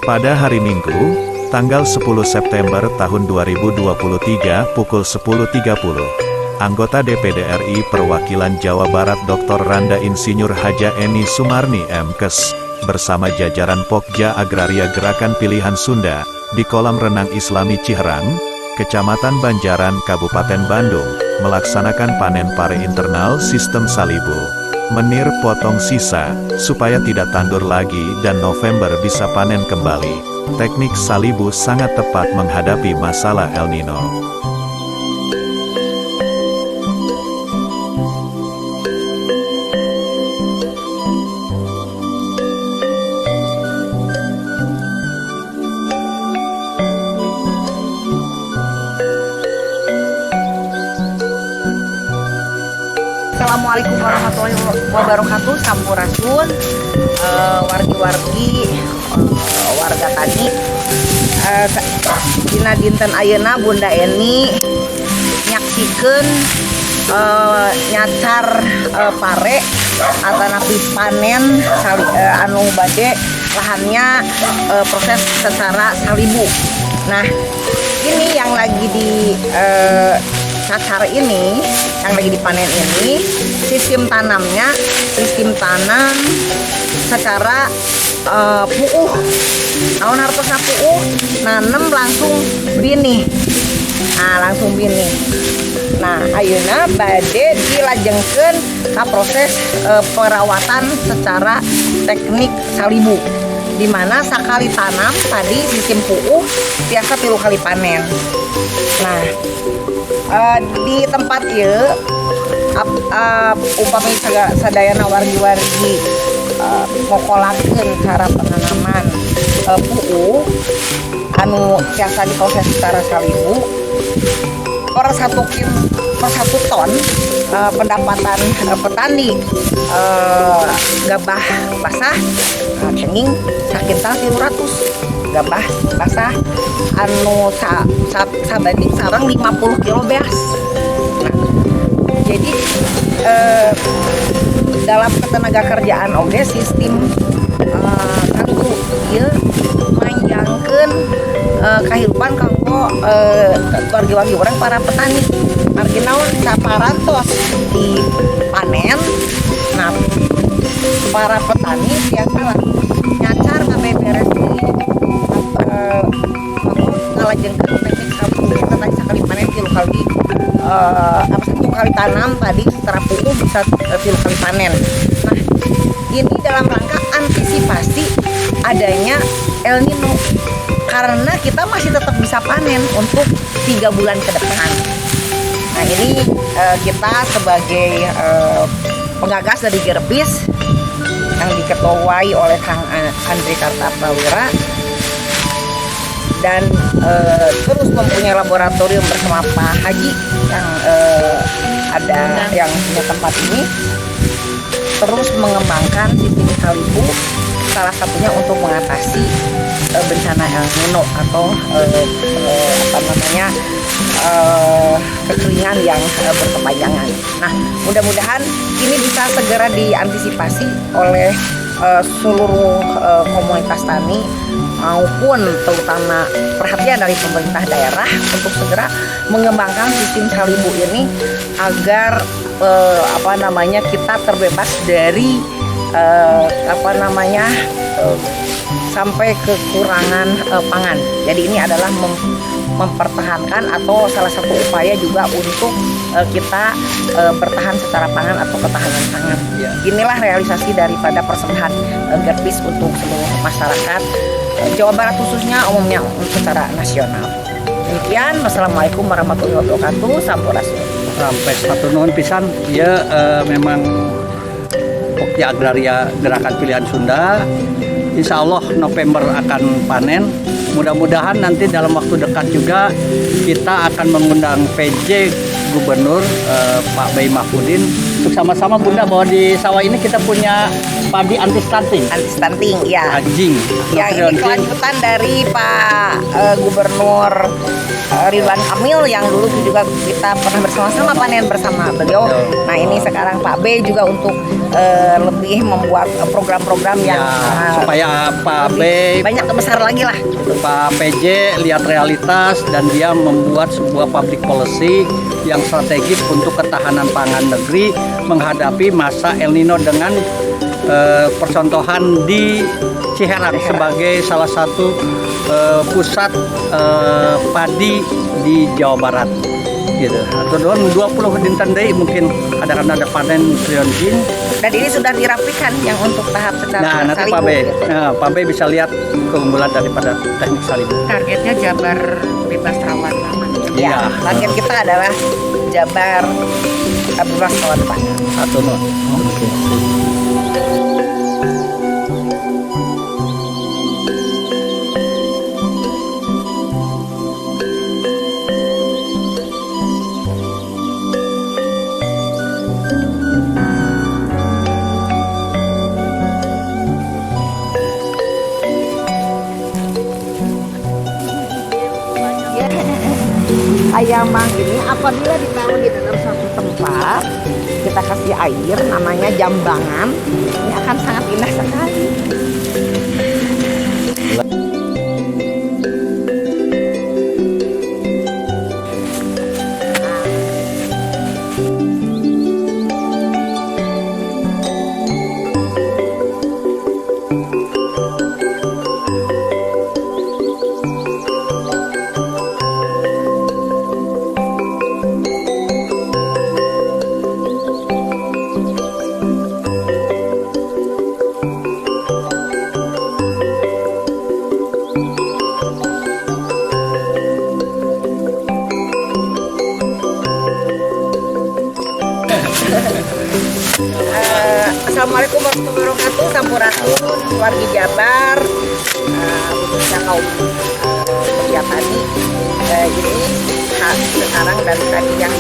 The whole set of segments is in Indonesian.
Pada hari Minggu, tanggal 10 September tahun 2023 pukul 10.30, anggota DPD RI Perwakilan Jawa Barat Dr. Randa Insinyur Haja Eni Sumarni M.Kes, bersama jajaran Pokja Agraria Gerakan Pilihan Sunda, di kolam renang Islami Ciherang, Kecamatan Banjaran, Kabupaten Bandung, melaksanakan panen pare internal sistem Salibu. Menir potong sisa, supaya tidak tandur lagi dan November bisa panen kembali. Teknik Salibu sangat tepat menghadapi masalah El Nino. Assalamualaikum warahmatullahi wabarakatuh. Sampurasun, wargi-wargi, warga tani. Dina dinten ayeuna Bunda Eni nyaksikeun nyacar pare atanapi panen anu bade lahannya proses secara salibu. Nah, ini yang lagi di cacar ini, yang lagi dipanen ini, sistem tanamnya, sistem tanam secara puuh. Naon hartosna puuh, nanem langsung benih. Nah, langsung benih. Nah, ayeuna bade dilajengkeun ka proses perawatan secara teknik salibu, di mana sakali tanam tadi sistem puuh biasa 3 kali panen. Nah, di tempat ieu upami sadayana wargi-wargi ngokolakeun cara penanaman puuh anu biasa diproses secara salibu per 1 ton pendapatan petani gabah basah cenging sakintal 300 gabah basah anu sabanding sareng 50 kilo beas. Nah, jadi dalam ketenaga kerjaan oge sistem satu ieu manjangkeun kahirupan kanggo wargi-wargi urang para petani. Margi naon saparantos dipanen. Nah, para petani biasa lah nyacar ngabeberes ngalajengkeun teknik salibu tadi sekali panen 3 kali 1 kali tanam tadi secara puuh bisa 3 kali panen. Nah, ini dalam rangka antisipasi adanya El Nino, karena kita masih tetap bisa panen untuk 3 bulan ke depan. Nah, ini kita sebagai penggagas dari Gerbis yang diketuai oleh Kang Andri Kartaprawira dan terus mempunyai laboratorium bersama Pak Haji yang ada yang punya tempat ini, terus mengembangkan sistem salibu, salah satunya untuk mengatasi bencana El Nino atau kekeringan yang berkepanjangan. Nah, mudah-mudahan ini bisa segera diantisipasi oleh seluruh komunitas tani maupun terutama perhatian dari pemerintah daerah untuk segera mengembangkan sistem salibu ini agar kita terbebas dari sampai kekurangan pangan. Jadi ini adalah mempertahankan atau salah satu upaya juga untuk kita bertahan secara pangan atau ketahanan pangan. Inilah realisasi daripada persembahan Gerbis untuk seluruh masyarakat Jawa Barat khususnya, umumnya secara nasional. Demikian, wassalamualaikum warahmatullahi wabarakatuh. Sampurasun. Sampai satu nuhun pisan, ya memang Pokja Agraria Gerakan Pilihan Sunda, insya Allah November akan panen. Mudah-mudahan nanti dalam waktu dekat juga kita akan mengundang PJ Gubernur Pak Bayi Mahfudin untuk sama-sama Bunda bahwa di sawah ini kita punya padi anti stunting. anti stunting ya. Anjing. Yang ini kelanjutan dari Pak Gubernur Ridwan Kamil yang dulu juga kita pernah bersama-sama panen bersama beliau. Nah ini sekarang Pak B juga untuk lebih membuat program-program yang supaya Pak B banyak besar lagi lah. Pak PJ lihat realitas dan dia membuat sebuah public policy yang strategis untuk ketahanan pangan negeri menghadapi masa El Nino dengan percontohan di Ciherang sebagai salah satu pusat padi di Jawa Barat gitu. Atau 20 dinten deui mungkin ada panen trionjin. Dan ini sudah dirapikan yang untuk tahap secara Nah, nanti Pak B bisa lihat keunggulan daripada teknik salibu. Targetnya Jabar bebas rawat pangan. Ya, target kita adalah Jabar bebas rawat pangan. Satu no. Ayam mang ini apabila ditaruh di dalam satu tempat, kita kasih air namanya jambangan, ini akan sangat indah sekali. Assalamualaikum warahmatullahi wabarakatuh. Sampurasun wargi Jabar, khususnya kaum pekerja tani. Jadi sekarang dari tadi yang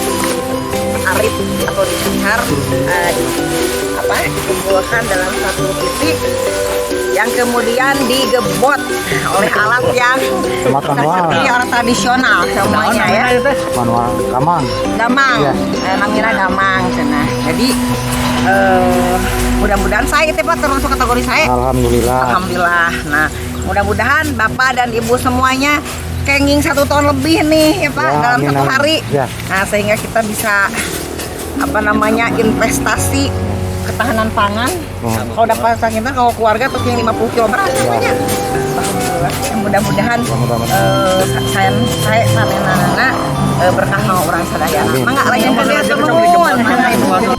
arif atau dibesar dikumpulkan dalam satu titik yang kemudian digebot oleh alat yang seperti orang tradisional semuanya ya. Manual gamang. Gamang, Ya. namanya gamang. Nah, jadi mudah-mudahan saya itu Pak termasuk kategori saya. Alhamdulillah. Alhamdulillah. Nah, mudah-mudahan Bapak dan Ibu semuanya kenging 1 tahun lebih nih ya Pak Ya, dalam amin, 1 amin. hari. Ya. Nah, sehingga kita bisa investasi ketahanan pangan. Kalau dapat kita kalau keluarga tuh yang 50 kilo beras semuanya. Alhamdulillah. Mudah-mudahan saya sanenana berkah mau orang sadaya. Mangga lain yang kalian semua.